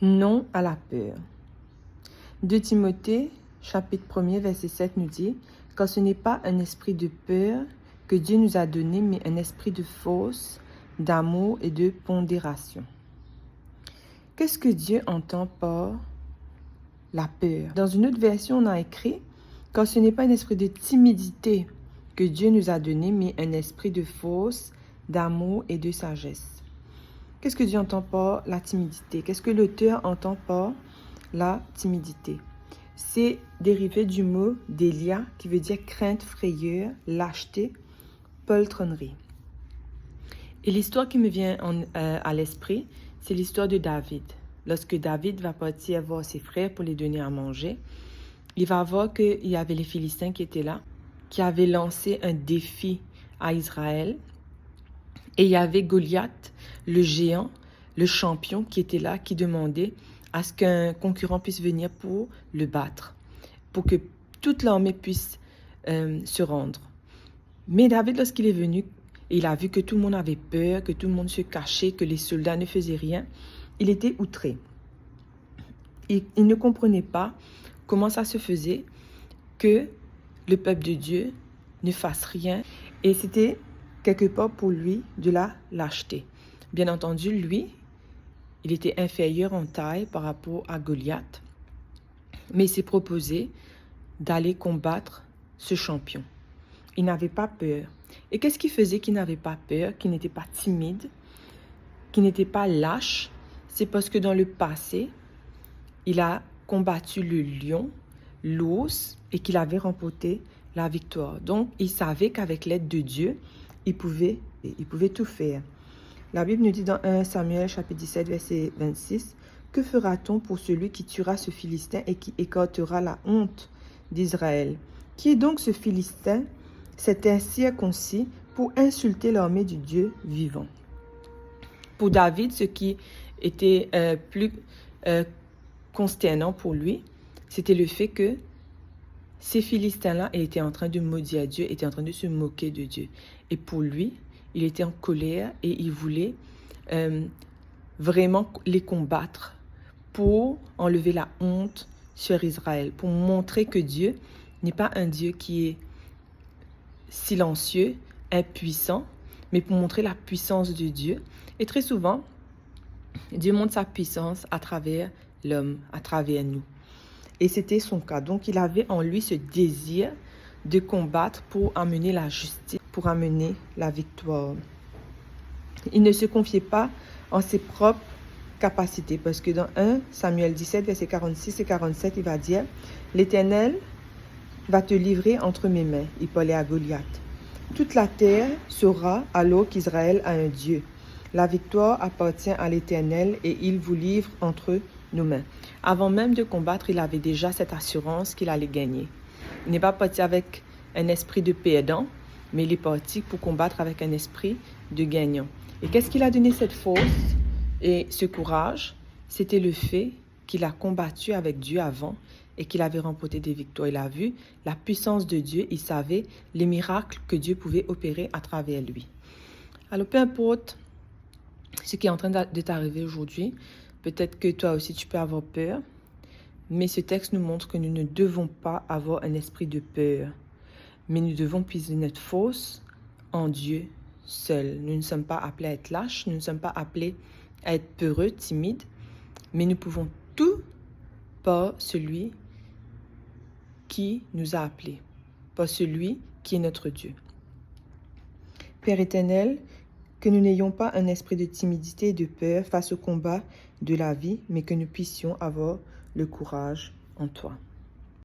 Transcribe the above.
Non à la peur. 2 Timothée, chapitre 1er, verset 7 nous dit « Car ce n'est pas un esprit de peur que Dieu nous a donné, mais un esprit de force, d'amour et de pondération. » Qu'est-ce que Dieu entend par la peur? Dans une autre version, on a écrit « Car ce n'est pas un esprit de timidité que Dieu nous a donné, mais un esprit de force, d'amour et de sagesse. » Qu'est-ce que Dieu entend par la timidité? Qu'est-ce que l'auteur entend par la timidité? C'est dérivé du mot délia qui veut dire crainte, frayeur, lâcheté, poltronnerie. Et l'histoire qui me vient à l'esprit, c'est l'histoire de David. Lorsque David va partir voir ses frères pour les donner à manger, il va voir qu'il y avait les Philistins qui étaient là, qui avaient lancé un défi à Israël. Et il y avait Goliath, le géant, le champion qui était là, qui demandait à ce qu'un concurrent puisse venir pour le battre, pour que toute l'armée puisse se rendre. Mais David, lorsqu'il est venu, il a vu que tout le monde avait peur, que tout le monde se cachait, que les soldats ne faisaient rien. Il était outré. Il ne comprenait pas comment ça se faisait que le peuple de Dieu ne fasse rien. Et c'était quelque part pour lui de la lâcheté. Bien entendu, lui, il était inférieur en taille par rapport à Goliath, mais il s'est proposé d'aller combattre ce champion. Il n'avait pas peur. Et qu'est-ce qui faisait qu'il n'avait pas peur, qu'il n'était pas timide, qu'il n'était pas lâche? C'est parce que dans le passé, il a combattu le lion, l'ours, et qu'il avait remporté la victoire. Donc, il savait qu'avec l'aide de Dieu, il pouvait tout faire. La Bible nous dit dans 1 Samuel chapitre 17 verset 26, « Que fera-t-on pour celui qui tuera ce Philistin et qui écartera la honte d'Israël? Qui est donc ce Philistin, cet incirconcis, pour insulter l'armée du Dieu vivant? » Pour David, ce qui était plus consternant pour lui, c'était le fait que ces Philistins-là étaient en train de maudire Dieu, étaient en train de se moquer de Dieu. Et pour lui, il était en colère et il voulait vraiment les combattre pour enlever la honte sur Israël, pour montrer que Dieu n'est pas un Dieu qui est silencieux, impuissant, mais pour montrer la puissance de Dieu. Et très souvent, Dieu montre sa puissance à travers l'homme, à travers nous. Et c'était son cas. Donc, il avait en lui ce désir de combattre pour amener la justice, pour amener la victoire. Il ne se confiait pas en ses propres capacités, parce que dans 1 Samuel 17, versets 46 et 47, il va dire « L'Éternel va te livrer entre mes mains. » Il parlait à Goliath. « Toute la terre saura alors qu'Israël a un Dieu. La victoire appartient à l'Éternel et il vous livre entre nos mains. » Avant même de combattre, il avait déjà cette assurance qu'il allait gagner. Il n'est pas parti avec un esprit de perdant, mais il est parti pour combattre avec un esprit de gagnant. Et qu'est-ce qui a donné cette force et ce courage? C'était le fait qu'il a combattu avec Dieu avant et qu'il avait remporté des victoires. Il a vu la puissance de Dieu, il savait les miracles que Dieu pouvait opérer à travers lui. Alors, peu importe ce qui est en train de t'arriver aujourd'hui, peut-être que toi aussi tu peux avoir peur, mais ce texte nous montre que nous ne devons pas avoir un esprit de peur, mais nous devons puiser notre force en Dieu seul. Nous ne sommes pas appelés à être lâches, nous ne sommes pas appelés à être peureux, timides, mais nous pouvons tout par celui qui nous a appelés, par celui qui est notre Dieu. Père éternel, que nous n'ayons pas un esprit de timidité et de peur face au combat de la vie, mais que nous puissions avoir le courage en toi.